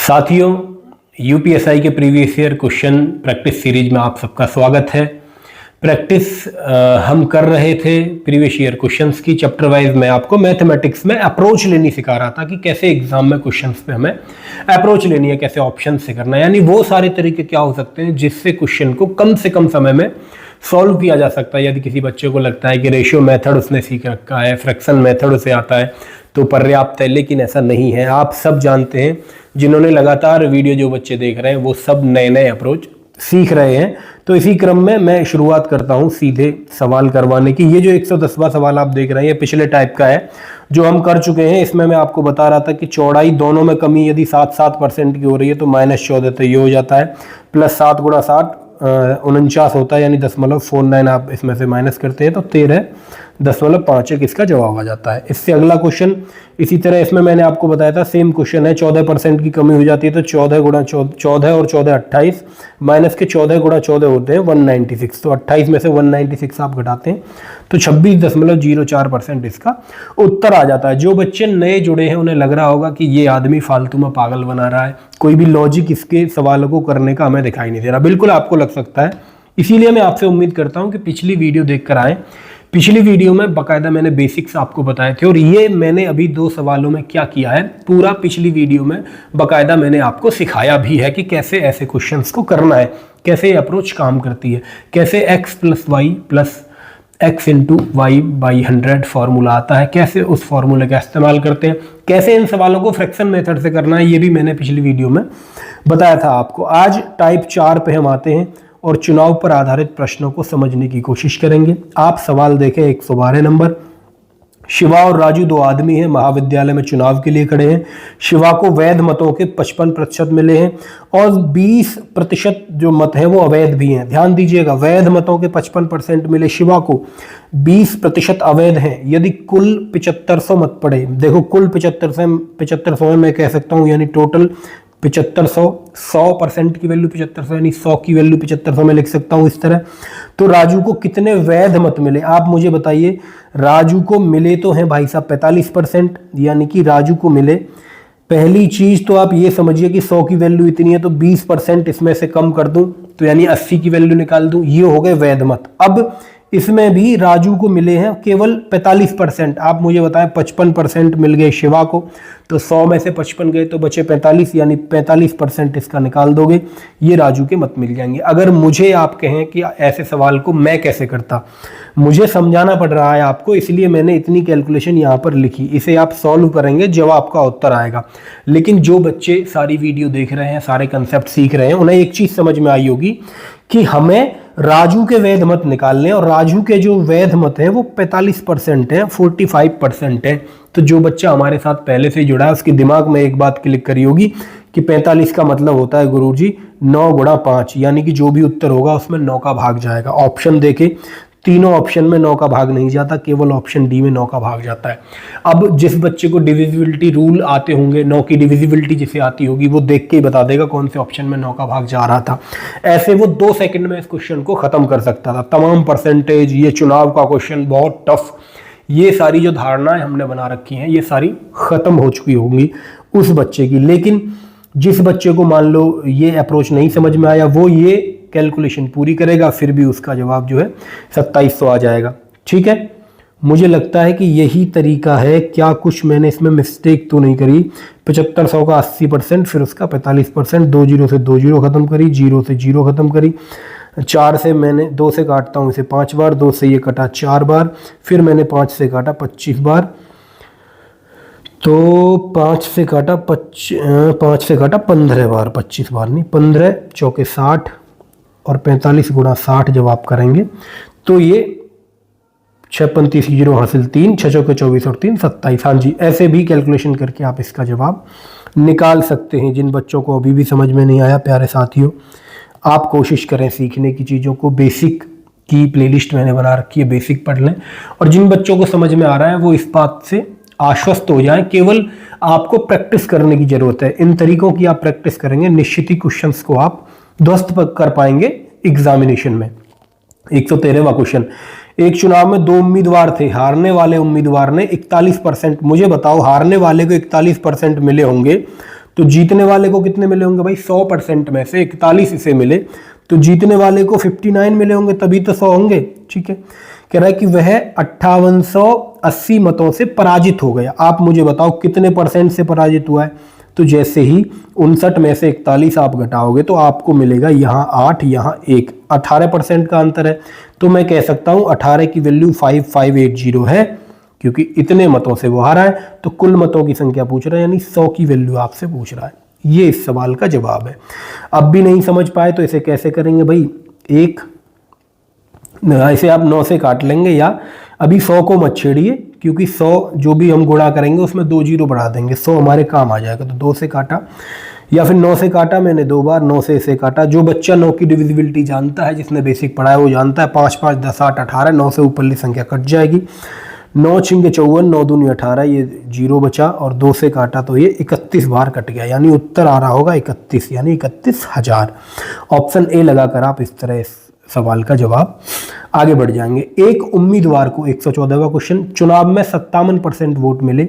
साथियों, यूपीएसआई के previous year question practice series में आप सबका स्वागत है। प्रैक्टिस हम कर रहे थे प्रीवियस ईयर क्वेश्चंस की। चैप्टर वाइज मैं आपको मैथमेटिक्स में अप्रोच लेनी सिखा रहा था कि कैसे एग्जाम में क्वेश्चंस पे हमें अप्रोच लेनी है, कैसे ऑप्शन से करना है, यानी वो सारे तरीके क्या हो सकते हैं जिससे क्वेश्चन को कम से कम समय में सॉल्व किया जा सकता है। यदि किसी बच्चे को लगता है कि रेशियो मेथड उसने सीख रखा है, फ्रैक्शन मेथड उसे आता है, तो पर्याप्त है, लेकिन ऐसा नहीं है। आप सब जानते हैं, जिन्होंने लगातार वीडियो जो बच्चे देख रहे हैं वो सब नए नए अप्रोच सीख रहे हैं। तो इसी क्रम में मैं शुरुआत करता हूं सीधे सवाल करवाने की। ये जो 110वां सवाल आप देख रहे हैं ये पिछले टाइप का है जो हम कर चुके हैं। इसमें मैं आपको बता रहा था कि चौड़ाई दोनों में कमी यदि 7% की हो रही है तो -14, तो ये हो जाता है +7 × 7 49 होता है, यानी 0.49 आप इसमें से माइनस करते हैं तो 13.51 इसका जवाब आ जाता है। इससे अगला क्वेश्चन इसी तरह, इसमें मैंने आपको बताया था सेम क्वेश्चन है, 14% की कमी हो जाती है तो 14 और 14 28, माइनस के 14 × 14 होते हैं 196, तो 28 में से 196 आप घटाते हैं तो 26.04% इसका उत्तर आ जाता है। जो बच्चे नए जुड़े हैं उन्हें लग रहा होगा कि ये आदमी फालतू में पागल बना रहा है, कोई भी लॉजिक इसके सवालों को करने का हमें दिखाई नहीं दे रहा। बिल्कुल आपको लग सकता है, इसीलिए मैं आपसे उम्मीद करता हूं कि पिछली वीडियो देखकर आए। पिछली वीडियो में बाकायदा मैंने बेसिक्स आपको बताए थे और ये मैंने अभी 2 सवालों में क्या किया है, पूरा पिछली वीडियो में बाकायदा मैंने आपको सिखाया भी है कि कैसे ऐसे क्वेश्चंस को करना है, कैसे अप्रोच काम करती है, कैसे x + y + x × y/100 formula आता है, कैसे उस फॉर्मूले का इस्तेमाल करते हैं, कैसे इन सवालों को फ्रैक्शन मेथड से करना है, ये भी मैंने पिछली वीडियो में बताया था आपको। आज टाइप 4 पे हम आते हैं और चुनाव पर आधारित प्रश्नों को समझने की कोशिश करेंगे। आप सवाल देखें 112 नंबर। शिवा और राजू 2 आदमी हैं, महाविद्यालय में चुनाव के लिए खड़े हैं। शिवा को वैध मतों के 55% मिले हैं और 20% जो मत हैं वो अवैध भी हैं। ध्यान दीजिएगा, वैध मतों के 55% मिले शिवा को, 20% अवैध हैं। यदि कुल 7500 मत पड़े, देखो कुल 7500 मैं कह सकता हूँ, यानी टोटल 7500, 100% की वैल्यू 7500, यानी 100 की वैल्यू 7500 में लिख सकता हूं इस तरह। तो राजू को कितने वैध मत मिले, आप मुझे बताइए। राजू को मिले तो हैं भाई साहब 45%, यानी कि राजू को मिले, पहली चीज तो आप ये समझिए कि 100 की वैल्यू इतनी है तो 20% इसमें से कम कर दूं तो यानी 80 की वैल्यू निकाल दूं, ये हो गए वैध मत। अब इसमें भी राजू को मिले हैं केवल 45%, आप मुझे बताएं 55% मिल गए शिवा को, तो 100 में से 55 गए तो बचे 45, यानी 45% इसका निकाल दोगे, ये राजू के मत मिल जाएंगे। अगर मुझे आप कहें कि ऐसे सवाल को मैं कैसे करता, मुझे समझाना पड़ रहा है आपको, इसलिए मैंने इतनी कैलकुलेशन यहाँ पर लिखी। इसे आप सॉल्व करेंगे जब आपका उत्तर आएगा। लेकिन जो बच्चे सारी वीडियो देख रहे हैं, सारे कंसेप्ट सीख रहे हैं, उन्हें एक चीज समझ में आई होगी कि हमें राजू के वैध मत निकालने, और राजू के जो वैध मत हैं वो 45% हैं, 45% हैं। तो जो बच्चा हमारे साथ पहले से जुड़ा है उसके दिमाग में एक बात क्लिक करी होगी कि 45 का मतलब होता है गुरुजी 9 × 5, यानी कि जो भी उत्तर होगा उसमें 9 का भाग जाएगा। ऑप्शन देखें, तीनों ऑप्शन में 9 का भाग नहीं जाता, केवल ऑप्शन डी में 9 का भाग जाता है। अब जिस बच्चे को डिविजिबिलिटी रूल आते होंगे, 9 की डिविजिबिलिटी जिसे आती होगी, वो देख के ही बता देगा कौन से ऑप्शन में 9 का भाग जा रहा था। ऐसे वो 2 सेकंड में इस क्वेश्चन को खत्म कर सकता था। तमाम परसेंटेज, ये चुनाव का क्वेश्चन बहुत टफ, ये सारी जो धारणाएं हमने बना रखी हैं ये सारी खत्म हो चुकी होंगी उस बच्चे की। लेकिन जिस बच्चे को मान लो ये अप्रोच नहीं समझ में आया, वो ये कैलकुलेशन पूरी करेगा, फिर भी उसका जवाब जो है 2700 आ जाएगा। ठीक है, मुझे लगता है कि यही तरीका है। क्या कुछ मैंने इसमें मिस्टेक तो नहीं करी? 7500 का 80%, फिर उसका 45%, 2 0 से 2 0 खत्म करी, 0 से 0 खत्म करी, 4 से मैंने 2 से काटता हूँ इसे 5 बार, 2 से ये कटा 4 बार, फिर मैंने 5 से काटा 25 बार, तो 5 से काटा 15 बार, 25 बार नहीं, 15 चौके 60 और 45 × 60 जब आप करेंगे तो ये 6 35 0 हासिल 3, 6 चौके 24 और 3 27। हाँ जी, ऐसे भी कैलकुलेशन करके आप इसका जवाब निकाल सकते हैं। जिन बच्चों को अभी भी समझ में नहीं आया, प्यारे साथियों, आप कोशिश करें सीखने की चीज़ों को। बेसिक की प्लेलिस्ट मैंने बना रखी है, बेसिक पढ़ लें। और जिन बच्चों को समझ में आ रहा है वो इस बात से आश्वस्त हो जाएं, केवल आपको प्रैक्टिस करने की जरूरत है। इन तरीकों की आप प्रैक्टिस करेंगे, निश्चित ही क्वेश्चंस को आप ध्वस्त कर पाएंगे एग्जामिनेशन में। 113वां क्वेश्चन, एक चुनाव में 2 उम्मीदवार थे, हारने वाले उम्मीदवार ने 41%, मुझे बताओ हारने वाले को 41% मिले होंगे तो जीतने वाले को कितने मिले होंगे भाई, 100% में से 41 इसे मिले, तो जीतने वाले को 59 मिले होंगे, तभी तो 100 होंगे। ठीक है, कह रहा है कि वह 5880 मतों से पराजित हो गया। आप मुझे बताओ कितने % से पराजित हुआ है। तो जैसे ही 59 में से 41 आप घटाओगे तो आपको मिलेगा यहाँ 8, यहाँ 1, 18% का अंतर है। तो मैं कह सकता हूँ 18 की वैल्यू 5580 है, क्योंकि इतने मतों से वो हारा है। तो कुल मतों की संख्या पूछ रहा है, यानी 100 की वैल्यू आपसे पूछ रहा है। ये इस सवाल का जवाब है। अब भी नहीं समझ पाए तो इसे कैसे करेंगे भाई, इसे आप 9 से काट लेंगे, या अभी 100 को मत छेड़िए, क्योंकि 100 जो भी हम गुणा करेंगे उसमें 2 जीरो बढ़ा देंगे, 100 हमारे काम आ जाएगा। तो 2 से काटा, या फिर 9 से काटा मैंने 2 बार, 9 से इसे काटा। जो बच्चा 9 की डिविजिबिलिटी जानता है, जिसने बेसिक पढ़ा है वो जानता है, 5 5 10 8 18, 9 से ऊपरली संख्या कट जाएगी। 9 छिंगे 54, 9 दूनी 18, ये 0 बचा, और 2 से काटा तो ये 31 बार कट गया, यानी उत्तर आ रहा होगा 31, यानी 31,000। ऑप्शन ए लगाकर आप इस तरह इस सवाल का जवाब आगे बढ़ जाएंगे। एक उम्मीदवार को 114वां क्वेश्चन, चुनाव में 57% वोट मिले,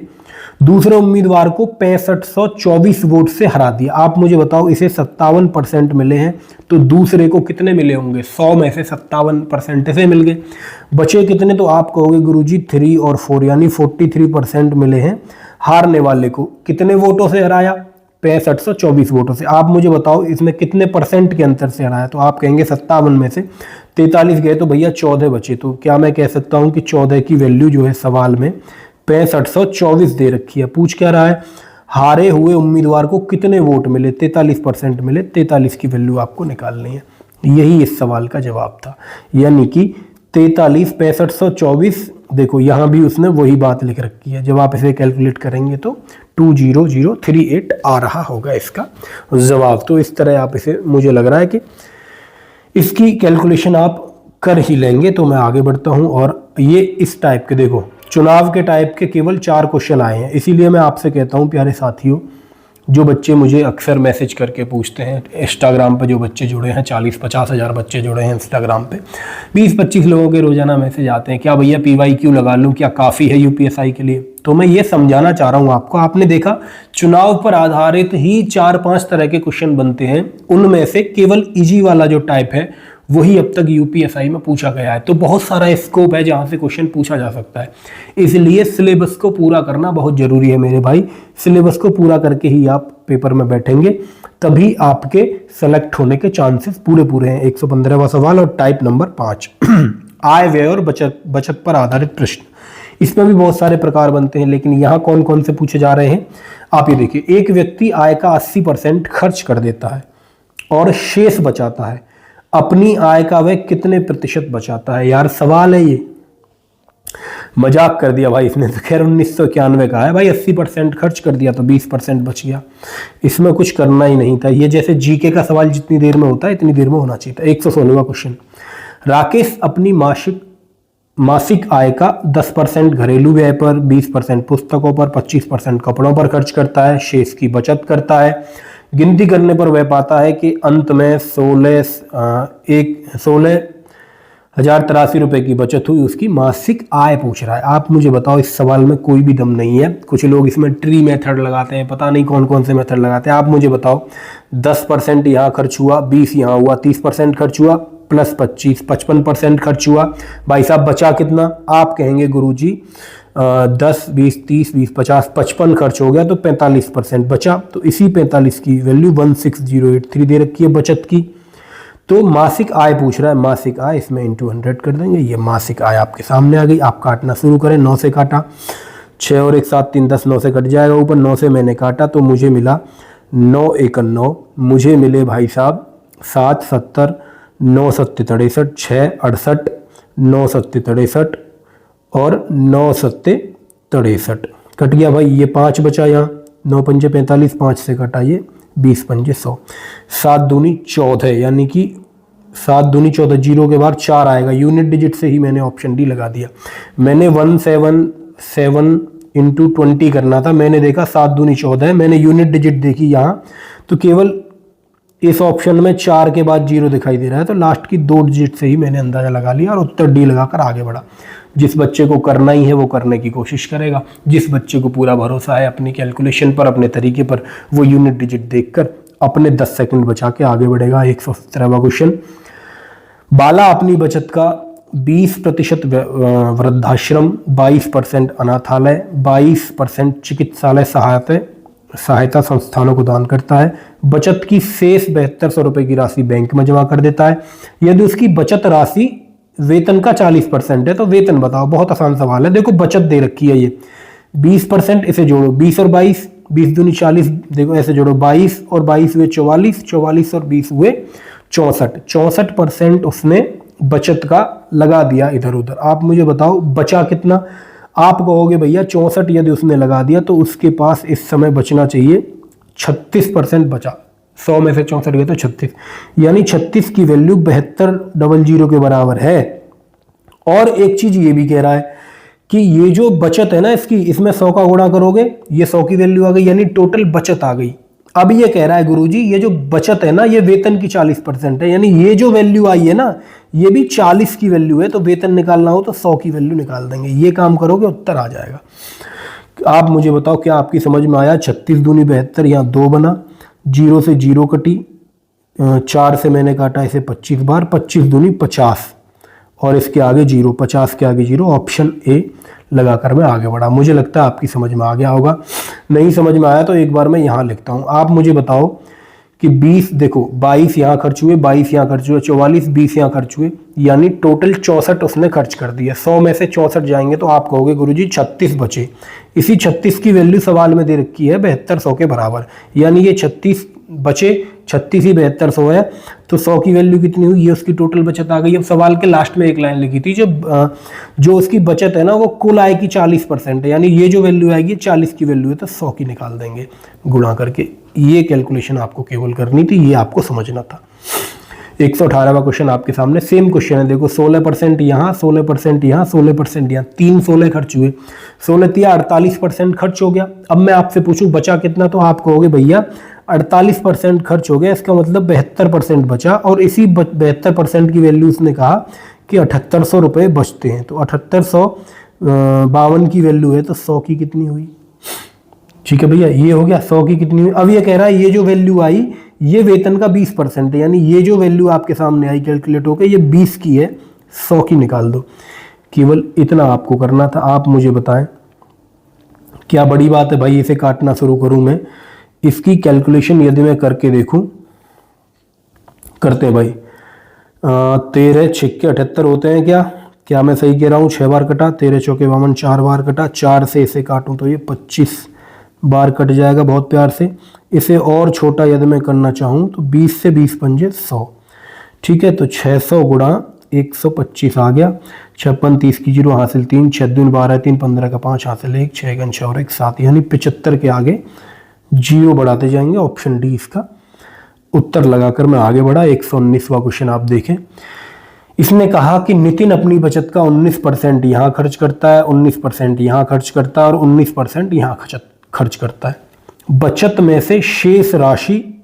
दूसरे उम्मीदवार को 6524 वोट से हरा दिया। आप मुझे बताओ, इसे 57% मिले हैं, तो दूसरे को कितने मिले होंगे, 100 में से 57% से मिल गए। बचे कितने, तो आप कहोगे गुरुजी 3 और 4, यानी 43% मिले हैं। हारने वाले को कितने वोटों से हराया, 6524 वोटों से। आप मुझे बताओ इसमें कितने % के अंतर से हराया, तो आप कहेंगे 57 में से 43 गए तो भैया 14 बचे। तो क्या मैं कह सकता हूं कि 14 की वैल्यू जो है सवाल में 6524 दे रखी है। पूछ क्या रहा है, हारे हुए उम्मीदवार को कितने वोट मिले, 43% मिले, 43 की वैल्यू आपको निकालनी है। यही इस सवाल का जवाब था, यानी कि 43 6524। देखो यहाँ भी उसने वही बात लिख रखी है, जब आप इसे कैलकुलेट करेंगे तो 20038 आ रहा होगा इसका जवाब। तो इस तरह आप इसे, मुझे लग रहा है कि इसकी कैलकुलेशन आप कर ही लेंगे। तो मैं आगे बढ़ता हूं, और ये इस टाइप के, देखो चुनाव के टाइप के केवल 4 क्वेश्चन आए हैं। इसीलिए मैं आपसे कहता हूं प्यारे साथियों, जो बच्चे मुझे अक्सर मैसेज करके पूछते हैं, इंस्टाग्राम पे जो बच्चे जुड़े हैं, 40-50 हज़ार बच्चे जुड़े हैं इंस्टाग्राम पे, 20-25 लोगों के रोजाना मैसेज आते हैं, क्या भैया PYQ लगा लूँ, क्या काफ़ी है UPSI के लिए। तो मैं ये समझाना चाह रहा हूँ आपको, आपने देखा चुनाव पर आधारित ही 4-5 तरह के क्वेश्चन बनते हैं, उनमें से केवल ईजी वाला जो टाइप है वही अब तक UPSI में पूछा गया है। तो बहुत सारा स्कोप है जहां से क्वेश्चन पूछा जा सकता है, इसलिए सिलेबस को पूरा करना बहुत जरूरी है मेरे भाई। सिलेबस को पूरा करके ही आप पेपर में बैठेंगे, तभी आपके सेलेक्ट होने के चांसेस पूरे हैं। 115वां सवाल और टाइप नंबर 5 आय व्यय और बचत पर आधारित प्रश्न। इसमें भी बहुत सारे प्रकार बनते हैं, लेकिन यहाँ कौन कौन से पूछे जा रहे हैं आप ये देखिए। एक व्यक्ति आय का 80% खर्च कर देता है और शेष बचाता है, अपनी आय का वह कितने प्रतिशत बचाता है। यार सवाल है ये, मजाक कर दिया भाई इसने तो। खैर 1991 का है भाई, 80% खर्च कर दिया तो 20% बच गया, इसमें कुछ करना ही नहीं था। ये जैसे जीके का सवाल जितनी देर में होता है इतनी देर में होना चाहिए था। 116वां क्वेश्चन, राकेश अपनी मासिक आय का 10% घरेलू व्यय पर, 20% पुस्तकों पर, 25% कपड़ों पर खर्च करता है, शेष की बचत करता है। गिनती करने पर वह पाता है कि अंत में 16,083 रुपए की बचत हुई। उसकी मासिक आय पूछ रहा है। आप मुझे बताओ, इस सवाल में कोई भी दम नहीं है। कुछ लोग इसमें ट्री मेथड लगाते हैं, पता नहीं कौन कौन से मेथड लगाते हैं। आप मुझे बताओ, 10% यहाँ खर्च हुआ, 20 यहाँ हुआ, 30% खर्च हुआ, प्लस 25 55% खर्च हुआ। भाई साहब बचा कितना, आप कहेंगे गुरुजी 10 20 30 20 50 55 खर्च हो गया तो 45% बचा। तो इसी 45 की वैल्यू 16083 दे रखी है बचत की। तो मासिक आय पूछ रहा है, मासिक आय इसमें इंटू 100 कर देंगे। ये मासिक आय आपके सामने आ गई। आप काटना शुरू करें। 9 से काटा, 6 और 1 7 3 10, 9 से कट जाएगा ऊपर। 9 से मैंने काटा तो मुझे मिला 9 1 9, मुझे मिले भाई साहब 7 70, 9 7 63, 6 68, 9 7 63 और 9 7 63 कट गया भाई। ये 5 बचा यहाँ, 9 पंजे 45, 5 से कटा ये 20 पंजे 100, 7 दूनी 14, यानी कि 7 दूनी 14, जीरो के बाद 4 आएगा। यूनिट डिजिट से ही मैंने ऑप्शन डी लगा दिया। मैंने 177 इंटू 20 करना था, मैंने देखा 7 दूनी 14 है, मैंने यूनिट डिजिट देखी यहाँ, तो केवल इस ऑप्शन में 4 के बाद 0 दिखाई दे रहा है, तो लास्ट की 2 डिजिट से ही मैंने अंदाजा लगा लिया और उत्तर डी लगाकर आगे बढ़ा। जिस बच्चे को करना ही है वो करने की कोशिश करेगा, जिस बच्चे को पूरा भरोसा है अपनी कैलकुलेशन पर, अपने तरीके पर, वो यूनिट डिजिट देखकर अपने 10 सेकंड बचा के आगे बढ़ेगा। 117वां क्वेश्चन, बाला अपनी बचत का 20% वृद्धाश्रम, 22% अनाथालय, 22% चिकित्सालय सहायता संस्थानों को दान करता है। बचत की शेष 7200 रुपए की राशि बैंक में जमा कर देता है। यदि उसकी बचत राशि वेतन का 40% है तो वेतन बताओ। बहुत आसान सवाल है। देखो बचत दे रखी है ये 20%, इसे जोड़ो 20 और 22, 20 दूनी 40, देखो ऐसे जोड़ो 22 और 22 हुए 44, 44 और 20 हुए 64, 64% उसने बचत का लगा दिया इधर उधर। आप मुझे बताओ बचा कितना? आप कहोगे भैया 64 यदि उसने लगा दिया तो उसके पास इस समय बचना चाहिए 36% बचा। 100 में से 64 गए तो 36, यानी 36 की वैल्यू 7200 के बराबर है। और एक चीज ये भी कह रहा है कि ये जो बचत है ना इसकी, इसमें 100 का गुणा करोगे ये 100 की वैल्यू आ गई, यानी टोटल बचत आ गई। अब ये कह रहा है गुरुजी ये जो बचत है ना ये वेतन की 40% है, यानी ये जो वैल्यू आई है ना ये भी 40 की वैल्यू है, तो वेतन निकालना हो तो 100 की वैल्यू निकाल देंगे। ये काम करोगे उत्तर आ जाएगा। आप मुझे बताओ क्या आपकी समझ में आया? 36 दूनी 72, यहाँ 2 बना, 0 से 0 कटी, 4 से मैंने काटा इसे 25 बार, 25 दूनी 50 और इसके आगे 0, 50 के आगे 0, ऑप्शन ए लगाकर मैं आगे बढ़ा। मुझे लगता है आपकी समझ में आ गया होगा। नहीं समझ में आया तो एक बार मैं यहाँ लिखता हूँ। आप मुझे बताओ कि 20, देखो 22 यहाँ खर्च हुए, 22 यहाँ खर्च हुए, 44, 20 यहाँ खर्च हुए, यानी टोटल 64 उसने खर्च कर दिया। 100 में से 64 जाएंगे तो आप कहोगे गुरुजी 36 बचे। इसी 36 की वैल्यू सवाल में दे रखी है 7200 के बराबर, यानी ये 36 बचे, 36 ही 7200 है, तो 100 की वैल्यू कितनी हुई? ये उसकी टोटल बचत आ गई। अब सवाल के लास्ट में एक लाइन लिखी थी जो उसकी बचत है ना वो कुल आय की 40% है, यानी ये जो वैल्यू आएगी 40 की वैल्यू है तो 100 की निकाल देंगे गुणा करके। ये कैलकुलेशन आपको केवल करनी थी, ये आपको समझना था। 118वां क्वेश्चन आपके सामने सेम क्वेश्चन है। देखो 16% यहाँ, 16% यहाँ, 16% यहाँ, 3 16 खर्च हुए, 16 तिया 48% खर्च हो गया। अब मैं आपसे पूछूं बचा कितना, तो आप कहोगे भैया 48% खर्च हो गया, इसका मतलब 72% बचा। और इसी 72% की वैल्यू उसने कहा कि 7800 रुपये बचते हैं, तो 7852 की वैल्यू है तो 100 की कितनी हुई? ठीक है भैया, ये हो गया 100 की कितनी हुई। अब ये कह रहा है ये जो वैल्यू आई ये वेतन का 20% है, यानी ये जो वैल्यू आपके सामने आई कैलकुलेट होकर ये 20 की है, 100 की निकाल दो। केवल इतना आपको करना था। आप मुझे बताएं क्या बड़ी बात है भाई इसे काटना शुरू करूं मैं? इसकी कैलकुलेशन यदि मैं करके देखूं, करते हैं भाई, 13 छक्के 78 होते हैं क्या मैं सही कह रहा हूँ? 6 बार कटा, 13 चौके 52, 4 बार कटा, 4 से इसे काटूं तो ये 25 बार कट जाएगा बहुत प्यार से। इसे और छोटा यदि मैं करना चाहूँ तो 20 से 20 पंजे 100, ठीक है, तो 600 गुणा 125 आ गया। 56 30 की 0 हासिल 3, 6 दूनी 12, 3 15 का 5 हासिल 1, 6 गन 6 और 1 7, यानी 75 के आगे 0 बढ़ाते जाएंगे। ऑप्शन डी इसका उत्तर लगाकर मैं आगे बढ़ा। 119वां क्वेश्चन आप देखें। इसने कहा कि नितिन अपनी बचत का 19% यहाँ खर्च करता है, 19% यहाँ खर्च करता है और 19% यहाँ खर्च करता है। बचत में से शेष राशि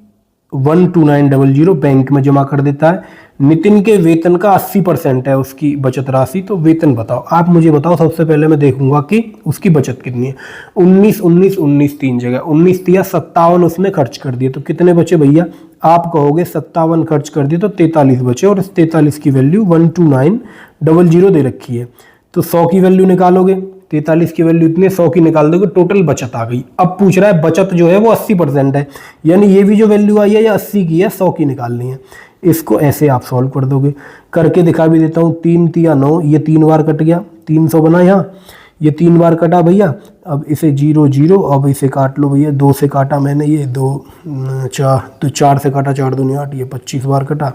12900 बैंक में जमा कर देता है। नितिन के वेतन का 80% है उसकी बचत राशि, तो वेतन बताओ। आप मुझे बताओ, सबसे पहले मैं देखूंगा कि उसकी बचत कितनी है। 19 19 19 तीन जगह, 19 दिया 57 उसने खर्च कर दिए, तो कितने बचे भैया? आप कहोगे 57 खर्च कर दिए तो 43 बचे, और इस 43 की वैल्यू 12900 दे रखी है, तो 100 की वैल्यू निकालोगे, 43 की वैल्यू इतने, 100 की निकाल दोगे, टोटल बचत आ गई। अब पूछ रहा है बचत जो है वो 80% है, यानी ये भी जो वैल्यू आई है ये 80 की है, 100 की निकालनी है। इसको ऐसे आप सॉल्व कर दोगे। करके दिखा भी देता हूँ। 3 तिया 9, ये 3 बार कट गया, 300 बना यहाँ, ये 3 बार कटा भैया। अब इसे 0 0, अब इसे काट लो भैया, 2 से काटा मैंने, ये 2 4, तो 4 से काटा 4 दूनी 8, ये 25 बार कटा,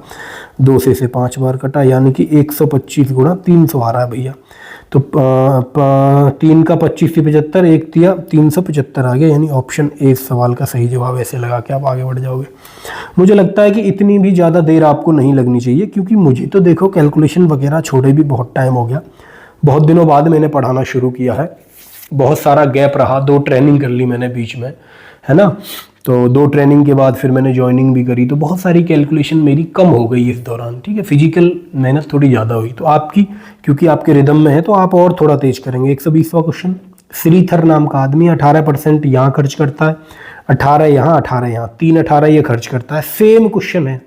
2 से इसे 5 बार कटा, यानी कि 125 गुणा 300 आ रहा है भैया। तो 3 का 25 से 75, 1 तिया 375 आ गया, यानी ऑप्शन ए सवाल का सही जवाब। ऐसे लगा के आप आगे बढ़ जाओगे। मुझे लगता है कि इतनी भी ज़्यादा देर आपको नहीं लगनी चाहिए, क्योंकि मुझे तो देखो कैलकुलेशन वगैरह छोड़े भी बहुत टाइम हो गया, बहुत दिनों बाद मैंने पढ़ाना शुरू किया है, बहुत सारा गैप रहा, 2 ट्रेनिंग कर ली मैंने बीच में, है ना। तो 2 ट्रेनिंग के बाद फिर मैंने ज्वाइनिंग भी करी, तो बहुत सारी कैलकुलेशन मेरी कम हो गई इस दौरान, ठीक है। फिजिकल मेहनत थोड़ी ज़्यादा हुई, तो आपकी क्योंकि आपके रिदम में है तो आप और थोड़ा तेज करेंगे। 120वां क्वेश्चन, श्रीधर नाम का आदमी 18% यहाँ खर्च करता है, 18 यहाँ 18 यहाँ, 3/18 ये खर्च करता है। सेम क्वेश्चन है,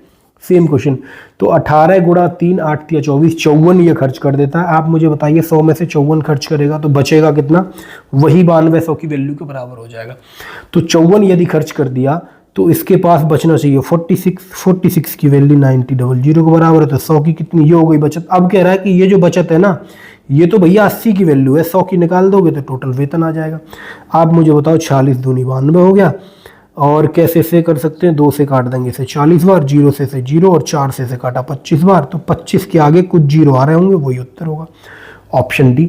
सेम क्वेश्चन। तो 18 गुणा 3 8 या 24, 54 ये खर्च कर देता है। आप मुझे बताइए 100 में से 54 खर्च करेगा तो बचेगा कितना? वही 9200 की वैल्यू के बराबर हो जाएगा। तो 54 यदि खर्च कर दिया तो इसके पास बचना चाहिए 46 की वैल्यू 9000 के बराबर है, तो 100 की कितनी ये हो गई बचत। अब कह रहा है कि ये जो बचत है ना, ये तो भैया 80 की वैल्यू है, 100 की निकाल दोगे तो टोटल वेतन आ जाएगा। आप मुझे बताओ 46 दूनी 92 हो गया। और कैसे से कर सकते हैं? 2 से काट देंगे इसे 40 बार, 0 से 0 और 4 से काटा 25 बार, तो 25 के आगे कुछ 0 आ रहे होंगे, वही उत्तर होगा ऑप्शन डी।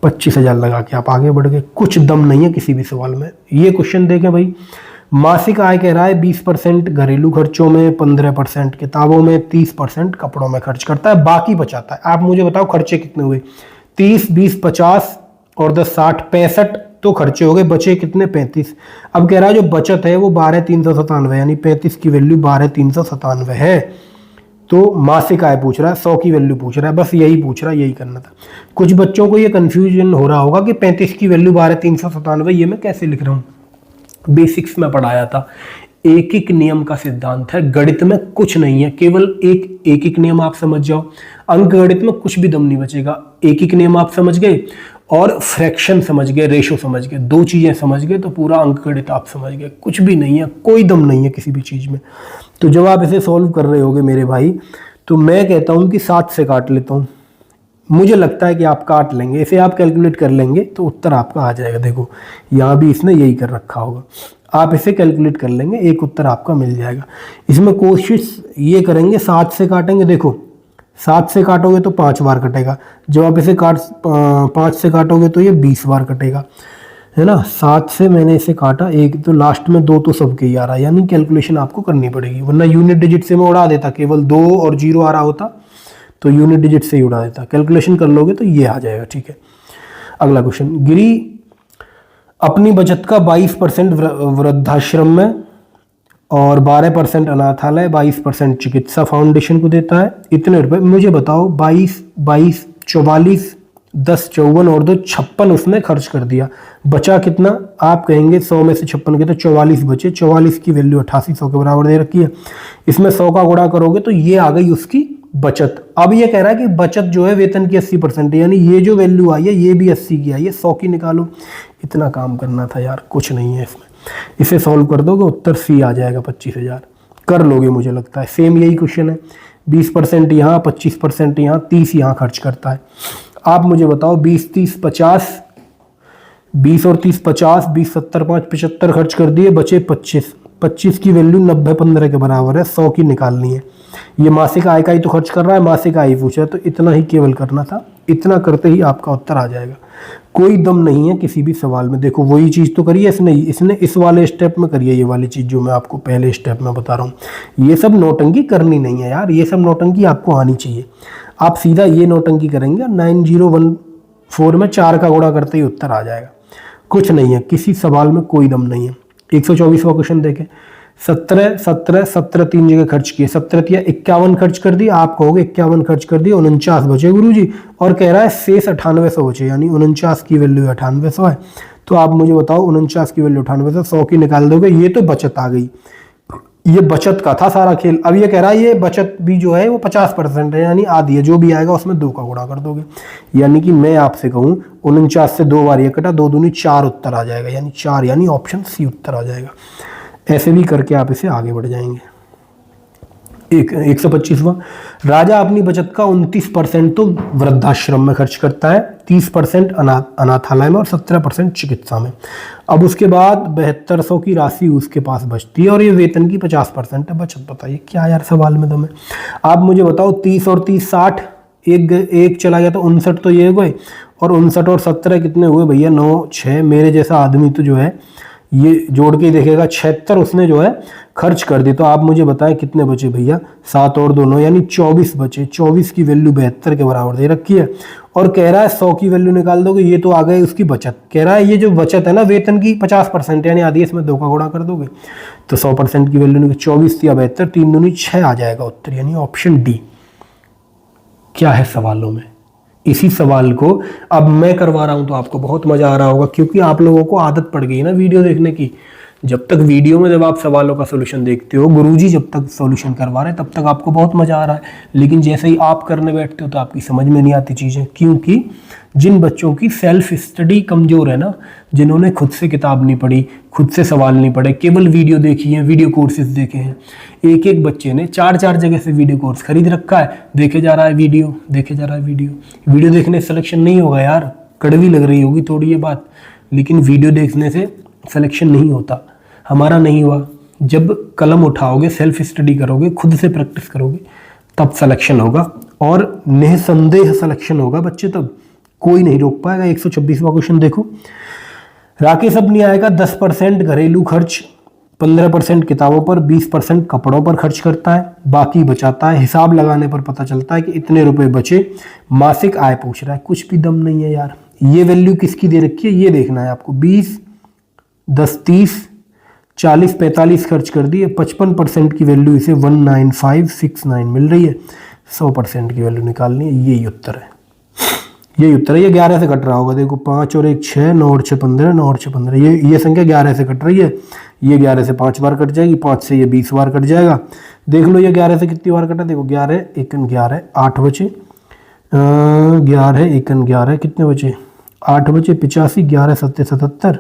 25,000 लगा के आप आगे बढ़ गए। कुछ दम नहीं है किसी भी सवाल में। ये क्वेश्चन देखें भाई, मासिक आय कह रहा है 20% घरेलू खर्चों में, 15% किताबों में, 30% कपड़ों में खर्च करता है, बाकी बचाता है। आप मुझे बताओ खर्चे कितने हुए? 30, 20, 50 और 10, 60, 65 तो खर्चे हो गए, बचे कितने? 35। अब कह रहा है जो बचत है वो 12,397, यानी 35 की वैल्यू 12,397 है। तो मासिक आय पूछ रहा है, 100 की वैल्यू पूछ रहा है, बस यही पूछ रहा है, यही करना था। कुछ बच्चों को ये कंफ्यूजन हो रहा होगा कि 35 की वैल्यू 12,397 ये मैं कैसे लिख रहा हूँ। बेसिक्स में पढ़ाया था, एक एक नियम का सिद्धांत है, गणित में कुछ नहीं है, केवल एक नियम आप समझ जाओ। अंक गणित में कुछ भी दम नहीं बचेगा। एक नियम आप समझ गए और फ्रैक्शन समझ गए, रेशो समझ गए, 2 चीजें समझ गए तो पूरा अंक गणित आप समझ गए। कुछ भी नहीं है, कोई दम नहीं है किसी भी चीज में। तो जब आप इसे सॉल्व कर रहे होगे मेरे भाई, तो मैं कहता हूं कि 7 से काट लेता हूं। मुझे लगता है कि आप काट लेंगे, इसे आप कैलकुलेट कर लेंगे तो उत्तर आपका आ जाएगा। देखो यहाँ भी इसने यही कर रखा होगा, आप इसे कैलकुलेट कर लेंगे, एक उत्तर आपका मिल जाएगा। इसमें कोशिश ये करेंगे 7 से काटेंगे। देखो 7 से काटोगे तो 5 बार कटेगा, जब आप इसे 5 से काटोगे तो ये 20 बार कटेगा, है ना। 7 से मैंने इसे काटा, एक तो लास्ट में 2 तो सबके ही आ रहा है, यानी कैलकुलेशन आपको करनी पड़ेगी, वरना यूनिट डिजिट से मैं उड़ा देता, केवल 2 और 0 आ रहा होता तो यूनिट डिजिट से ही उड़ा देता। कैलकुलेशन कर लोगे तो ये आ जाएगा, ठीक है। अगला क्वेश्चन, गिरी अपनी बचत का 22% वृद्धाश्रम में और 12% अनाथालय, 22% चिकित्सा फाउंडेशन को देता है। इतने रुपए मुझे बताओ, 22, 44, 10, 54 और 2, 56 उसने खर्च कर दिया, बचा कितना? आप कहेंगे 100 में से 56 के तो 44 बचे, 44 की वैल्यू 8800 के बराबर दे रखी है। इसमें 100 का गुणा करोगे तो ये आ गई उसकी बचत। अब ये कह रहा है कि बचत जो है वेतन की 80% है, यानी ये जो वैल्यू आई है ये भी 80 की आई है, 100 की निकालो। इतना काम करना था यार, कुछ नहीं है इसमें। इसे सॉल्व कर दोगे उत्तर सी आ जाएगा, 25,000 कर लोगे मुझे लगता है। सेम यही क्वेश्चन है, 20% यहाँ, 25% यहाँ, 30 यहाँ खर्च करता है। आप मुझे बताओ 20, 30, 50, 20 और 30 50, 20, 70, 5, 75 खर्च कर दिए, बचे 25। 25 की वैल्यू 90, 15 के बराबर है, 100 की निकालनी है। ये मासिक आय का ही तो खर्च कर रहा है, मासिक आय पूछा है, तो इतना ही केवल करना था। इतना करते ही आपका उत्तर आ जाएगा। कोई दम नहीं है किसी भी सवाल में। देखो वही चीज़ तो करी है इसने इस वाले स्टेप में करी है, ये वाली चीज़ जो मैं आपको पहले स्टेप में बता रहा हूँ। ये सब नौटंकी करनी नहीं है यार, ये सब नौटंकी आपको आनी चाहिए। आप सीधा ये नौटंकी करेंगे, 9014 में 4 का गुणा करते ही उत्तर आ जाएगा। कुछ नहीं है, किसी सवाल में कोई दम नहीं है। 124वां क्वेश्चन देखें, 17, 17, 17 3 जगह खर्च किए, 17 51 खर्च कर दिए। आप कहोगे 51 खर्च कर दिए, 49 बचे गुरुजी, और कह रहा है शेष 9800 बचे, यानी 49 की वैल्यू 9800 है। तो आप मुझे बताओ 49 की वैल्यू 9800, 100 की निकाल दोगे, ये तो बचत आ गई। ये बचत का था सारा खेल। अब ये कह रहा है ये बचत भी जो है वो 50% है, यानी आधी है, जो भी आएगा उसमें 2 का गुणा कर दोगे। यानी कि मैं आपसे कहूँ 49 से 2 बार ये कटा, 2 दूनी 4 उत्तर आ जाएगा, यानी 4, यानी ऑप्शन सी उत्तर आ जाएगा। ऐसे भी करके आप इसे आगे बढ़ जाएंगे। 125वां, राजा अपनी बचत का 29% तो वृद्धाश्रम में खर्च करता है, 30% अनाथालय में और 17% चिकित्सा में। अब उसके बाद 7200 की राशि उसके पास बचती है और ये वेतन की 50% है बचत। बताइए क्या यार सवाल में दम है। आप मुझे बताओ 30 और 30 60, एक चला गया तो 59 तो ये गए, और 59 और 17 कितने हुए भैया? 9, 6। मेरे जैसा आदमी तो जो है ये जोड़ के देखेगा 76 उसने जो है खर्च कर दी। तो आप मुझे बताएं कितने बचे भैया, 7 और 2 9 यानी 24 बचे। 24 की वैल्यू 72 के बराबर दे रखी है और कह रहा है 100 की वैल्यू निकाल दोगे। ये तो आ गए उसकी बचत। कह रहा है ये जो बचत है ना वेतन की 50% यानी आधी, इसमें 2 का गुणा कर दोगे तो 100% की वैल्यू 24 या 72, 3 दूनी 6 आ जाएगा उत्तर, यानी ऑप्शन डी। क्या है सवालों में, इसी सवाल को अब मैं करवा रहा हूं तो आपको बहुत मजा आ रहा होगा, क्योंकि आप लोगों को आदत पड़ गई ना वीडियो देखने की। जब तक वीडियो में जब आप सवालों का सोल्यूशन देखते हो, गुरुजी जब तक सोल्यूशन करवा रहे हैं तब तक आपको बहुत मजा आ रहा है, लेकिन जैसे ही आप करने बैठते हो तो आपकी समझ में नहीं आती चीजें। क्योंकि जिन बच्चों की सेल्फ स्टडी कमजोर है ना, जिन्होंने खुद से किताब नहीं पढ़ी, खुद से सवाल नहीं पढ़े, केवल वीडियो देखी है, वीडियो कोर्सेज देखे हैं, एक एक बच्चे ने 4-4 जगह से वीडियो कोर्स खरीद रखा है, देखे जा रहा है वीडियो, देखे जा रहा है वीडियो। वीडियो देखने से सिलेक्शन नहीं होगा यार, कड़वी लग रही होगी थोड़ी ये बात, लेकिन वीडियो देखने से सिलेक्शन नहीं होता। हमारा नहीं हुआ। जब कलम उठाओगे, सेल्फ स्टडी करोगे, खुद से प्रैक्टिस करोगे, तब सिलेक्शन होगा, और निसंदेह सिलेक्शन होगा बच्चे, तब कोई नहीं रोक पाएगा। 126वां क्वेश्चन देखो, राकेश अपनी आय का 10% घरेलू खर्च, 15% किताबों पर, 20% कपड़ों पर खर्च करता है, बाकी बचाता है। हिसाब लगाने पर पता चलता है कि इतने रुपए बचे। मासिक आय पूछ रहा है, कुछ भी दम नहीं है यार। ये वैल्यू किसकी दे रखी है ये देखना है आपको। 20, 10, 30, 40, 45 खर्च कर दिए। 55% की वैल्यू इसे 19569 मिल रही है। 100% की वैल्यू निकालनी है, यही उत्तर है, यही उत्तर है। ये 11 से कट रहा होगा, देखो 5 और 1 6, 9 और 6 15, 9 और 6 15, ये संख्या 11 से कट रही है। ये 11 से 5 बार कट जाएगी, 5 से ये 20 बार कट जाएगा। देख लो ये 11 से कितनी बार कटा, देखो 11 1 11, 8 बचे, 11 1 11, कितने बचे 8 बचे, 85, 11 7 77,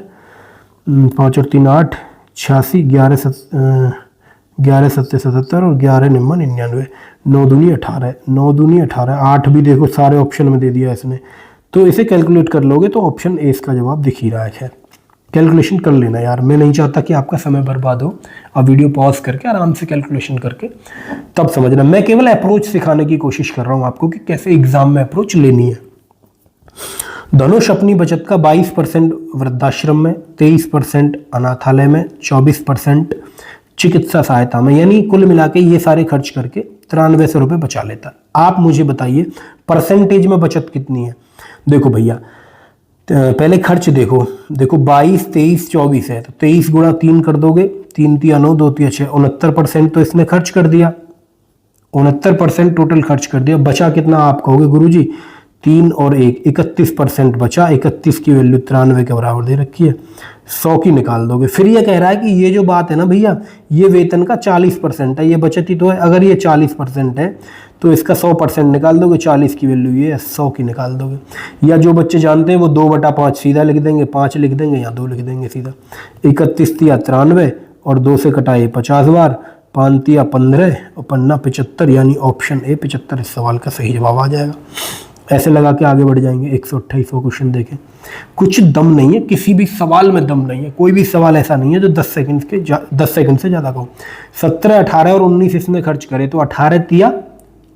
5 और 3 8, 86, 11 7 77 और 11 9 99, 9 दूनी 18, 9 दूनी 18, 8 भी देखो सारे ऑप्शन में दे दिया इसने। तो इसे कैलकुलेट कर लोगे तो ऑप्शन ए इसका जवाब दिख ही रहा है। खैर कैलकुलेशन कर लेना यार, मैं नहीं चाहता कि आपका समय बर्बाद हो। अब वीडियो पॉज करके आराम से कैलकुलेशन करके तब समझना। मैं केवल अप्रोच सिखाने की कोशिश कर रहा हूँ आपको कि कैसे एग्जाम में अप्रोच लेनी है। धनुष अपनी बचत का 22% वृद्धाश्रम में, 23% अनाथालय में, 24% चिकित्सा सहायता में, यानी कुल मिला के ये सारे खर्च करके 9300 रुपये बचा लेता है। आप मुझे बताइए परसेंटेज में बचत कितनी है। देखो भैया पहले खर्च देखो 22, 23, 24 है तो 23 गुणा 3 कर दोगे, 3 तिया 9, 2 तिया 6, 69% तो इसने खर्च कर दिया। 69% टोटल खर्च कर दिया। बचा कितना आप कहोगे गुरुजी, 3 और 1 31% बचा। 31 की वैल्यू 93 के बराबर दे रखी है। 100 की निकाल दोगे। फिर ये कह रहा है कि ये जो बात है ना भैया, ये वेतन का 40% है, ये बचत ही तो है। अगर ये 40% है तो इसका 100% निकाल दोगे। 40 की वैल्यू ये है, 100 की निकाल दोगे। या जो बच्चे जानते हैं वो 2/5 सीधा लिख देंगे, 5 लिख देंगे या 2 लिख देंगे सीधा। 31 तिया 93 और 2 से कटाए 50 बार, 5 तिया 15 और 5 75, यानी ऑप्शन ए 75 इस सवाल का सही जवाब आ जाएगा। ऐसे लगा के आगे बढ़ जाएंगे। 128वां क्वेश्चन देखें। कुछ दम नहीं है, किसी भी सवाल में दम नहीं है। कोई भी सवाल ऐसा नहीं है जो 10 सेकंड से ज़्यादा कहूँ। 17, 18 और 19 इसने खर्च करे तो 18 तिया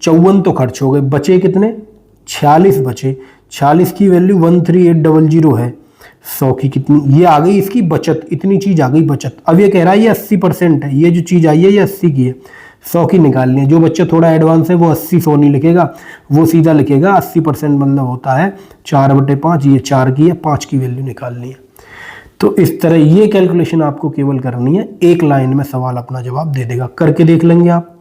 54 तो खर्च हो गए। बचे कितने, 46 बचे। 46 की वैल्यू 13800 है। 100 की कितनी, ये आ गई इसकी बचत। इतनी चीज़ आ गई बचत। अब ये कह रहा है ये 80% है, ये जो चीज़ आई है ये 80 की है। 100 की निकालनी है। जो बच्चा थोड़ा एडवांस है वो 80 100 नहीं लिखेगा, वो सीधा लिखेगा 80% मतलब होता है 4/5। ये 4 की है, 5 की वैल्यू निकालनी है। तो इस तरह ये कैलकुलेशन आपको केवल करनी है, एक लाइन में सवाल अपना जवाब दे देगा। करके देख लेंगे आप।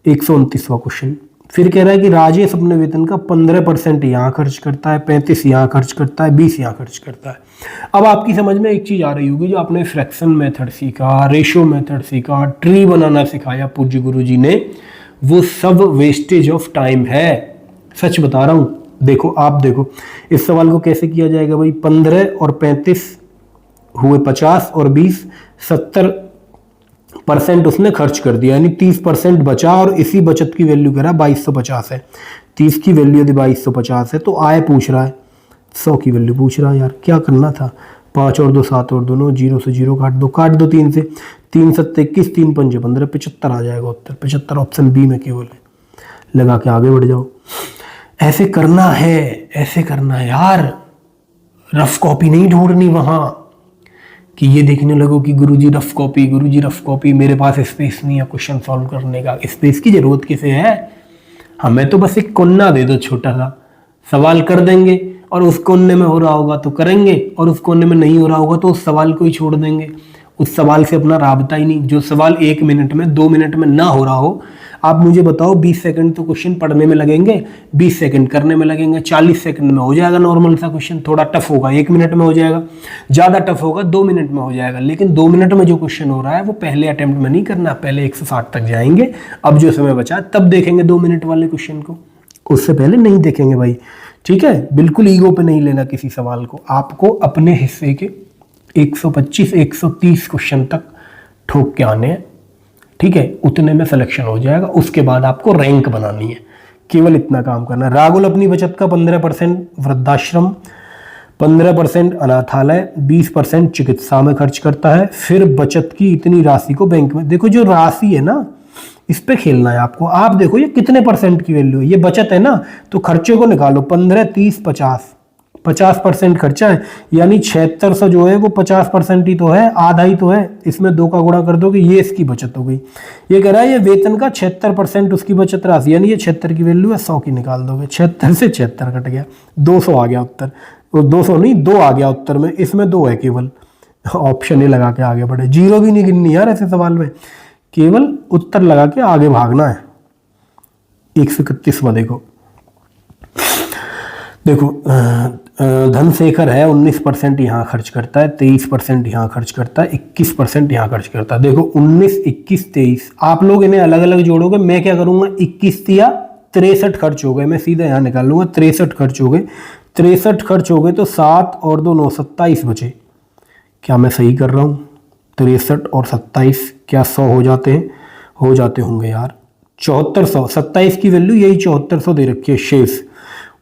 129वां क्वेश्चन फिर कह रहा है कि राजेश अपने वेतन का 15% यहाँ खर्च करता है, 35 यहाँ खर्च करता है, 20 यहाँ खर्च करता है। अब आपकी समझ में एक चीज़ आ रही होगी, जो आपने फ्रैक्शन मेथड सीखा, रेशो मेथड सीखा, ट्री बनाना सिखाया पूज्य गुरुजी ने, वो सब वेस्टेज ऑफ टाइम है। सच बता रहा हूँ। देखो आप देखो इस सवाल को कैसे किया जाएगा भाई। 15 और 35 हुए 50 और 20 70% उसने खर्च कर दिया, यानी 30% बचा। और इसी बचत की वैल्यू कह रहा है 2250 है। 30 की वैल्यू यदि 2250 है तो आय पूछ रहा है, 100 की वैल्यू पूछ रहा है। यार क्या करना था, 5 और 2 7 और 2 9, 0 से 0 काट दो 3 से, 3 7 21, 3 5 15, 75 आ जाएगा उत्तर। 75 ऑप्शन बी में केवल है। लगा के आगे बढ़ जाओ। ऐसे करना है, ऐसे करना है यार। रफ कॉपी नहीं ढूंढनी वहां, कि ये देखने लगो कि गुरुजी रफ कॉपी, मेरे पास स्पेस नहीं है क्वेश्चन सॉल्व करने का। स्पेस की जरूरत किसे है? हमें तो बस एक कोन्ना दे दो, छोटा सा सवाल कर देंगे, और उस कोने में हो रहा होगा तो करेंगे, और उस कोने में नहीं हो रहा होगा तो उस सवाल को ही छोड़ देंगे। उस सवाल से अपना राबता ही नहीं। जो सवाल 1 मिनट में 2 मिनट में ना हो रहा हो, आप मुझे बताओ 20 सेकंड तो क्वेश्चन पढ़ने में लगेंगे, 20 सेकंड करने में लगेंगे, 40 सेकंड में हो जाएगा नॉर्मल सा क्वेश्चन। थोड़ा टफ होगा 1 मिनट में हो जाएगा, ज़्यादा टफ होगा 2 मिनट में हो जाएगा। लेकिन 2 मिनट में जो क्वेश्चन हो रहा है वो पहले अटेम्प्ट में नहीं करना, पहले 160 तक जाएंगे। अब जो समय बचा तब देखेंगे 2 मिनट वाले क्वेश्चन को, उससे पहले नहीं देखेंगे भाई। ठीक है, बिल्कुल ईगो पे नहीं लेना किसी सवाल को। आपको अपने हिस्से के 125-130 क्वेश्चन तक ठोक के आने हैं। ठीक है, उतने में सिलेक्शन हो जाएगा। उसके बाद आपको रैंक बनानी है, केवल इतना काम करना है। राहुल अपनी बचत का 15% वृद्धाश्रम, 15% अनाथालय, 20% चिकित्सा में खर्च करता है। फिर बचत की इतनी राशि को बैंक में, देखो जो राशि है ना, इस पे खेलना है आपको। आप देखो ये कितने परसेंट की वैल्यू है, ये बचत है ना, तो खर्चे को निकालो। 15, 30, 50% खर्चा है, यानी 7600 जो है वो 50% ही तो है, आधा ही तो है। इसमें 2 का गुणा कर दोगे, ये इसकी बचत हो गई। ये कह रहा है ये वेतन का 76% उसकी बचत राशि, यानी ये 76 की वैल्यू है, 100 की निकाल दोगे। 76 से 76 कट गया, 200 आ गया उत्तर। तो 200 नहीं, 2 आ गया उत्तर में, इसमें 2 है केवल। ऑप्शन ही लगा के आगे बढ़े, जीरो भी नहीं गिननी यार ऐसे सवाल में, केवल उत्तर लगा के आगे भागना है। 131वां देखो धनशेखर है, 19% यहाँ खर्च करता है, 23% यहाँ खर्च करता है, 21% यहाँ खर्च करता है। देखो 19, 21, 23, आप लोग इन्हें अलग अलग जोड़ोगे। मैं क्या करूँगा, 21 या 63 खर्च हो गए, मैं सीधा यहाँ निकाल लूँगा। 63 खर्च हो गए, 63 खर्च हो गए तो 7 और 2 9, 27 बचे। क्या मैं सही कर रहा हूँ? 63 और 27 क्या 100 हो जाते हैं? हो जाते होंगे यार। 7400, 27 की वैल्यू यही 7400 दे रखी है शेष।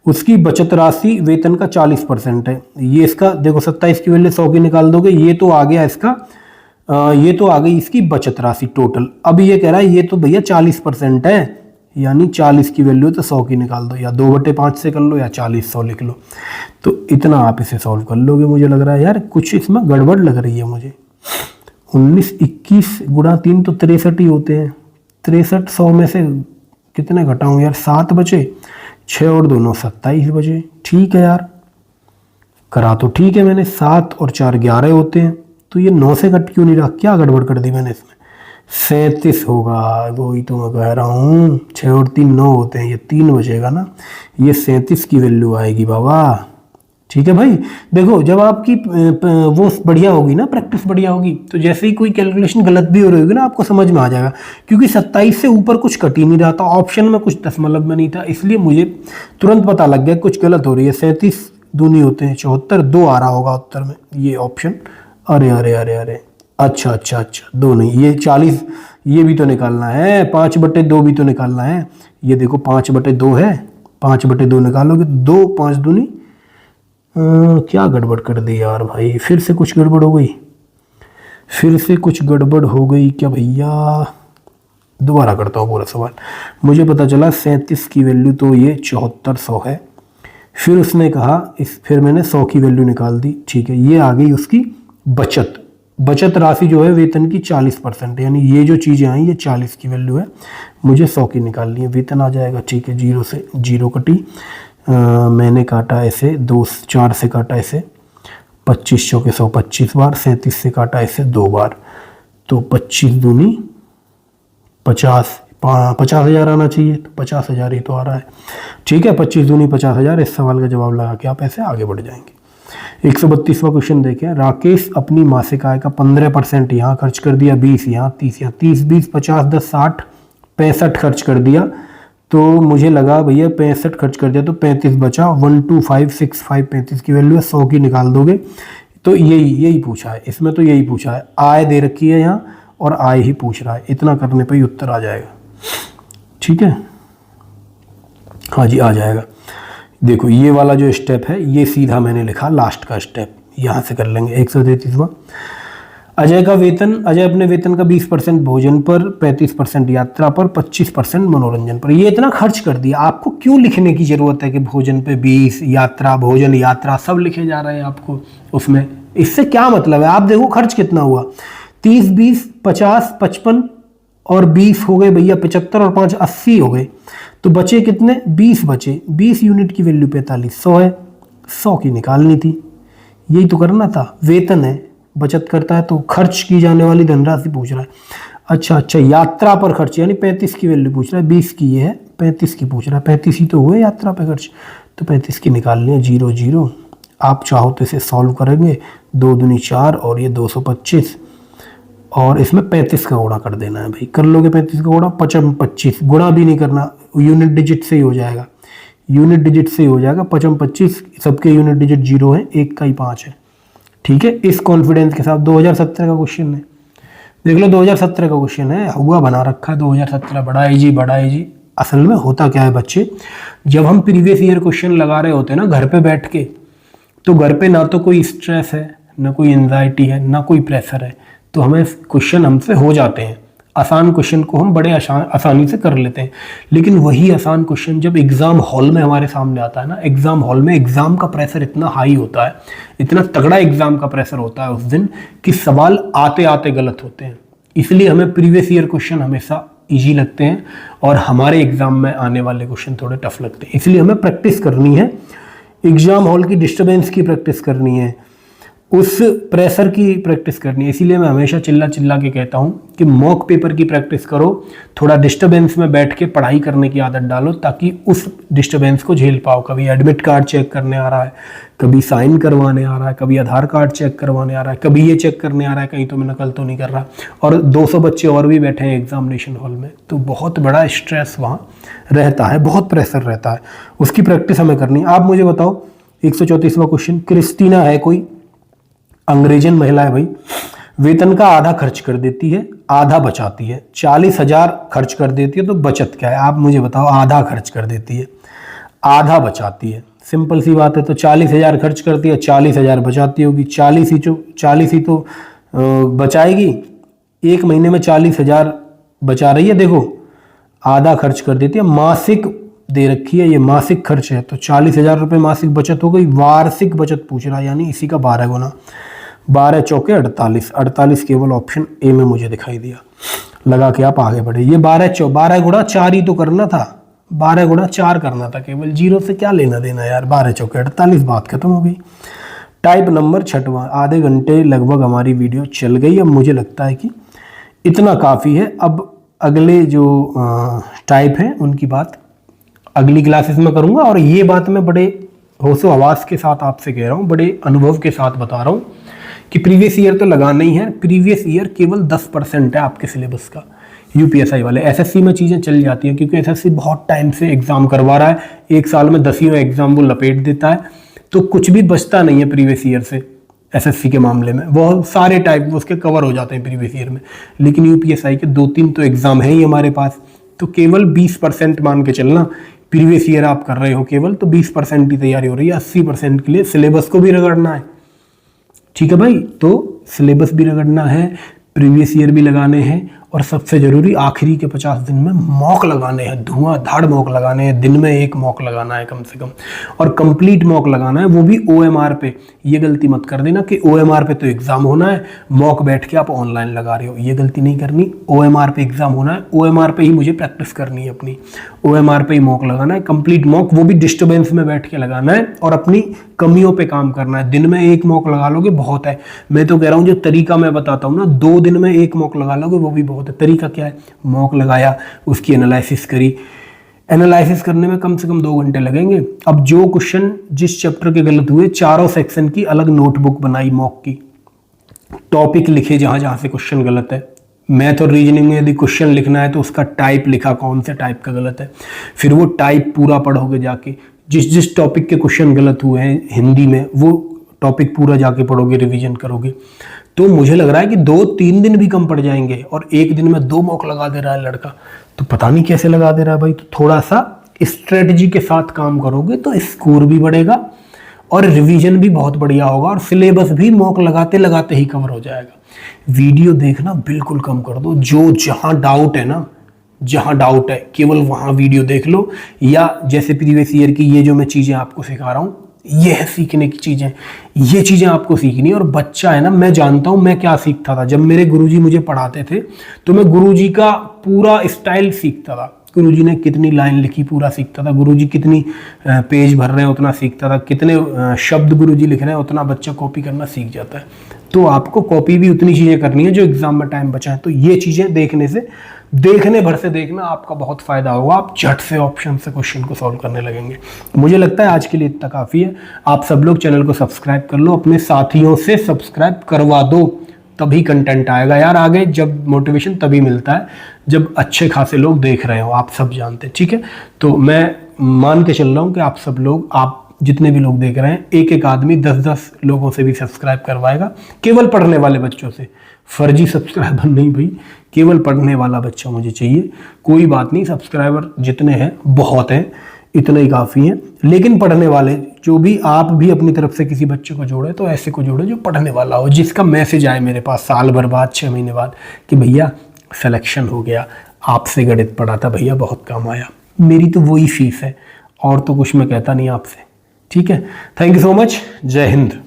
उसकी बचत राशि वेतन का 40% है। ये इसका देखो 27 की वैल्यू 100 की निकाल दोगे, ये तो आ गया इसका, ये तो आ गई इसकी बचत राशि टोटल। अब ये कह रहा है ये तो भैया 40% है, यानी 40 की वैल्यू तो 100 की निकाल दो, या 2/5 से कर लो या 40 100 लिख लो। तो इतना आप इसे सॉल्व कर लोगे। मुझे लग रहा है यार कुछ इसमें गड़बड़ लग रही है मुझे। 19, 21 गुणा 3 तो 63 ही होते हैं। 63 100 में से कितने घटाऊँ यार, 7 बचे, 6 और 2 9, 27 बचे। ठीक है यार, करा तो ठीक है मैंने। 7 और 4 11 होते हैं, तो ये 9 से कट क्यों नहीं रहा? क्या गड़बड़ कर दी मैंने इसमें? 37 होगा, वही तो मैं कह रहा हूँ। 6 और 3 9 होते हैं, ये 3 बचेगा ना, ये 37 की वैल्यू आएगी बाबा। ठीक है भाई, देखो जब आपकी वो बढ़िया होगी ना, प्रैक्टिस बढ़िया होगी, तो जैसे ही कोई कैलकुलेशन गलत भी हो रही होगी ना, आपको समझ में आ जाएगा। क्योंकि 27 से ऊपर कुछ कट ही नहीं रहा था, ऑप्शन में कुछ दशमलव में नहीं था, इसलिए मुझे तुरंत पता लग गया कुछ गलत हो रही है। 37 दूनी होते हैं 74, 2 आ रहा होगा उत्तर में, ये ऑप्शन। अरे अरे अरे अरे, अच्छा 2 नहीं, ये 40, ये भी तो निकालना है। 5/2 भी तो निकालना है। ये देखो 5/2 है, 5/2 निकालोगे, 2 5 दूनी। क्या गड़बड़ कर दी यार भाई, फिर से कुछ गड़बड़ हो गई, फिर से कुछ गड़बड़ हो गई क्या भैया? दोबारा करता हूँ पूरा सवाल। मुझे पता चला 37 की वैल्यू तो ये 7400 है। फिर उसने कहा फिर मैंने 100 की वैल्यू निकाल दी। ठीक है, ये आ गई उसकी बचत राशि जो है वेतन की 40%, यानी ये जो चीज़ें आई ये 40 की वैल्यू है, मुझे 100 की निकालनी है। वेतन आ जाएगा। ठीक है, 0 से 0 कटी, मैंने काटा ऐसे 2 4 से काटा ऐसे, 25 चौके 100 25 बार, 37 से काटा ऐसे 2 बार, तो 25 दूनी 50, 50,000 आना चाहिए, तो 50,000 ही तो आ रहा है। ठीक है, 25 दूनी 50,000। इस सवाल का जवाब लगा के आप ऐसे आगे बढ़ जाएंगे। 132वां क्वेश्चन देखें। राकेश अपनी मासिक आय का 15% यहाँ खर्च कर दिया, 20 यहाँ, 30 यहाँ, 30 20 50 10 60 65 खर्च कर दिया। तो मुझे लगा भैया 65 खर्च कर दिया तो 35 बचा। 12565 35 की वैल्यू है, 100 की निकाल दोगे। तो यही पूछा है इसमें, तो यही पूछा है। आय दे रखी है यहाँ और आय ही पूछ रहा है, इतना करने पर ही उत्तर आ जाएगा। ठीक है, हाँ जी आ जाएगा। देखो ये वाला जो स्टेप है ये सीधा मैंने लिखा लास्ट का स्टेप, यहाँ से कर लेंगे। 133वां। अजय का वेतन, अजय अपने वेतन का 20% भोजन पर, 35% यात्रा पर, 25% मनोरंजन पर। ये इतना खर्च कर दिया, आपको क्यों लिखने की जरूरत है कि भोजन पे 20, यात्रा भोजन यात्रा सब लिखे जा रहे हैं आपको उसमें? इससे क्या मतलब है, आप देखो खर्च कितना हुआ, 30, 20, 50, 55 और 20 हो गए भैया 75 और 5 80 हो गए, तो बचे कितने, 20 बचे। 20 यूनिट की वैल्यू 4500 है, 100 की निकालनी थी, यही तो करना था। वेतन है, बचत करता है तो खर्च की जाने वाली धनराशि पूछ रहा है। अच्छा, यात्रा पर खर्च यानी 35 की वैल्यू पूछ रहा है, 20 की ये है, 35 की पूछ रहा है, 35 ही तो हुए यात्रा पे खर्च, तो 35 की निकालनी है। 0 0, आप चाहो तो इसे सॉल्व करेंगे, 2 दूनी 4 और ये 225 और इसमें 35 का गुणा कर देना है भाई, कर लोगे 35 का गुणा, 25 गुणा भी नहीं करना, यूनिट डिजिट से ही हो जाएगा, यूनिट डिजिट से ही हो जाएगा। 25, सबके यूनिट डिजिट 0 है, एक का ही 5 है, ठीक है। इस कॉन्फिडेंस के साथ 2017 का क्वेश्चन है, देख लो 2017 का क्वेश्चन है, हुआ बना रखा है 2017, बड़ा इजी। असल में होता क्या है बच्चे, जब हम प्रीवियस ईयर क्वेश्चन लगा रहे होते हैं ना घर पे बैठ के, तो घर पे ना तो कोई स्ट्रेस है, ना कोई एंजाइटी है, ना कोई प्रेशर है, तो हमें क्वेश्चन हमसे हो जाते हैं, आसान क्वेश्चन को हम बड़े आसानी से कर लेते हैं। लेकिन वही आसान क्वेश्चन जब एग्जाम हॉल में हमारे सामने आता है ना, एग्जाम हॉल में एग्जाम का प्रेशर इतना हाई होता है, इतना तगड़ा एग्जाम का प्रेशर होता है उस दिन कि सवाल आते आते गलत होते हैं। इसलिए हमें प्रीवियस ईयर क्वेश्चन हमेशा इजी लगते हैं और हमारे एग्जाम में आने वाले क्वेश्चन थोड़े टफ लगते हैं। इसलिए हमें प्रैक्टिस करनी है, एग्जाम हॉल की डिस्टर्बेंस की प्रैक्टिस करनी है, उस प्रेशर की प्रैक्टिस करनी है। इसीलिए मैं हमेशा चिल्ला चिल्ला के कहता हूँ कि मॉक पेपर की प्रैक्टिस करो, थोड़ा डिस्टर्बेंस में बैठ के पढ़ाई करने की आदत डालो, ताकि उस डिस्टर्बेंस को झेल पाओ। कभी एडमिट कार्ड चेक करने आ रहा है, कभी साइन करवाने आ रहा है, कभी आधार कार्ड चेक करवाने आ रहा है, कभी ये चेक करने आ रहा है कहीं तो मैं नकल तो नहीं कर रहा, और 200 बच्चे और भी बैठे हैं एग्जामिनेशन हॉल में, तो बहुत बड़ा स्ट्रेस वहाँ रहता है, बहुत प्रेशर रहता है, उसकी प्रैक्टिस हमें करनी है। आप मुझे बताओ 134वां क्वेश्चन, क्रिस्टीना है कोई अंग्रेजन महिला है भाई, वेतन का आधा खर्च कर देती है, आधा बचाती है। 40,000 खर्च कर देती है तो बचत क्या है, आप मुझे बताओ। आधा खर्च कर देती है, आधा बचाती है, सिंपल सी बात है। तो 40,000 खर्च करती है, 40,000 बचाती होगी, 40 ही तो बचाएगी। एक महीने में 40,000 बचा रही है, देखो आधा खर्च कर देती है। मासिक दे रखी है, ये मासिक खर्च है, तो 40,000 रुपये मासिक बचत हो गई। वार्षिक बचत पूछ रहा है, यानी इसी का 12 गुना, 12 चौके 48, 48 केवल ऑप्शन ए में मुझे दिखाई दिया। लगा के आप आगे बढ़े। ये 12 गुणा 4 ही तो करना था, 12 गुणा 4 करना था केवल, 0 से क्या लेना देना यार। 12 चौके 48, बात खत्म हो गई। टाइप नंबर 6वां, आधे घंटे लगभग हमारी वीडियो चल गई। अब मुझे लगता है कि इतना काफ़ी है। अब अगले जो टाइप हैं उनकी बात अगली क्लासेस में करूँगा, और ये बात मैं बड़े होशो हवास के साथ आपसे कह रहा हूँ, बड़े अनुभव के साथ बता रहा हूँ कि प्रीवियस ईयर तो लगाना ही है। प्रीवियस ईयर केवल 10% है आपके सिलेबस का। यूपीएसआई वाले, एसएससी में चीज़ें चल जाती हैं, क्योंकि एसएससी बहुत टाइम से एग्जाम करवा रहा है, एक साल में 10वीं एग्जाम वो लपेट देता है, तो कुछ भी बचता नहीं है प्रीवियस ईयर से। एसएससी के मामले में वो सारे टाइप उसके कवर हो जाते हैं प्रीवियस ईयर में, लेकिन यूपीएसआई के 2-3 तो एग्जाम है ही हमारे पास, तो केवल 20% मान के चलना। प्रीवियस ईयर आप कर रहे हो केवल, तो 20% की तैयारी हो रही है। 80% के लिए सिलेबस को भी रगड़ना है, ठीक है भाई। तो सिलेबस भी रगड़ना है, प्रीवियस ईयर भी लगाने हैं, और सबसे जरूरी आखिरी के 50 दिन में मॉक लगाने हैं, धुआंधार मॉक लगाने हैं। दिन में एक मॉक लगाना है कम से कम, और कंप्लीट मॉक लगाना है, वो भी ओएमआर पे। ये गलती मत कर देना कि ओएमआर पे तो एग्जाम होना है, मॉक बैठ के आप ऑनलाइन लगा रहे हो, ये गलती नहीं करनी। ओएमआर पे एग्जाम होना है, ओएमआर पे ही मुझे प्रैक्टिस करनी है अपनी, ओएमआर पे ही मॉक लगाना है, कंप्लीट मॉक, वो भी डिस्टर्बेंस में बैठ के लगाना है, और अपनी कमियों पे काम करना है। दिन में एक मॉक लगा लोगे बहुत है। मैं तो कह रहा हूँ जो तरीका मैं बताता हूँ ना, 2 दिन में एक मॉक लगा लोगे वो भी बहुत है। तरीका क्या है, मॉक लगाया, उसकी एनालिसिस करी, एनालिसिस करने में कम से कम 2 घंटे लगेंगे। अब जो क्वेश्चन जिस चैप्टर के गलत हुए, चारों सेक्शन की अलग नोटबुक बनाई मॉक की, टॉपिक लिखे जहां जहां से क्वेश्चन गलत है। मैथ और रीजनिंग में यदि क्वेश्चन लिखना है तो उसका टाइप लिखा, कौन से टाइप का गलत है, फिर वो टाइप पूरा पढ़ोगे जाके। जिस जिस टॉपिक के क्वेश्चन गलत हुए हैं हिंदी में, वो टॉपिक पूरा जाके पढ़ोगे, रिवीजन करोगे। तो मुझे लग रहा है कि 2-3 दिन भी कम पड़ जाएंगे, और एक दिन में 2 मॉक लगा दे रहा है लड़का, तो पता नहीं कैसे लगा दे रहा है भाई। तो थोड़ा सा स्ट्रेटजी के साथ काम करोगे तो स्कोर भी बढ़ेगा, और रिवीजन भी बहुत बढ़िया होगा, और सिलेबस भी मॉक लगाते लगाते ही कवर हो जाएगा। वीडियो देखना बिल्कुल कम कर दो, जो जहां डाउट है ना, जहां डाउट है केवल वहां वीडियो देख लो, या जैसे प्रीवियस ईयर की ये जो मैं चीजें आपको सिखा रहा हूँ, ये है सीखने की चीज़ें, ये चीज़ें आपको सीखनी है। और बच्चा है ना, मैं जानता हूँ मैं क्या सीखता था। जब मेरे गुरुजी मुझे पढ़ाते थे तो मैं गुरुजी का पूरा स्टाइल सीखता था। गुरुजी ने कितनी लाइन लिखी पूरा सीखता था, गुरुजी कितनी पेज भर रहे हैं उतना सीखता था, कितने शब्द गुरुजी लिख रहे हैं उतना बच्चा कॉपी करना सीख जाता है। तो आपको कॉपी भी उतनी चीज़ें करनी है जो एग्जाम में टाइम बचा है। तो ये चीज़ें देखने से, देखने भर से देखना आपका बहुत फायदा होगा। आप झट से ऑप्शन से क्वेश्चन को सॉल्व करने लगेंगे। मुझे लगता है आज के लिए इतना काफ़ी है। आप सब लोग चैनल को सब्सक्राइब कर लो, अपने साथियों से सब्सक्राइब करवा दो, तभी कंटेंट आएगा यार आगे। जब मोटिवेशन तभी मिलता है जब अच्छे खासे लोग देख रहे हो, आप सब जानते हैं, ठीक है। तो मैं मान के चल रहा हूँ कि आप सब लोग, आप जितने भी लोग देख रहे हैं, एक एक आदमी 10-10 लोगों से भी सब्सक्राइब करवाएगा, केवल पढ़ने वाले बच्चों से। फर्जी सब्सक्राइबर नहीं भाई, केवल पढ़ने वाला बच्चा मुझे चाहिए। कोई बात नहीं, सब्सक्राइबर जितने हैं बहुत हैं, इतने ही काफ़ी हैं। लेकिन पढ़ने वाले जो भी, आप भी अपनी तरफ से किसी बच्चे को जोड़े तो ऐसे को जोड़े जो पढ़ने वाला हो, जिसका मैसेज आए मेरे पास साल भर बाद, 6 महीने बाद कि भैया सिलेक्शन हो गया, आपसे गणित पढ़ा था भैया, बहुत काम आया। मेरी तो वही फीस है, और तो कुछ मैं कहता नहीं आपसे, ठीक है। थैंक यू सो मच, जय हिंद।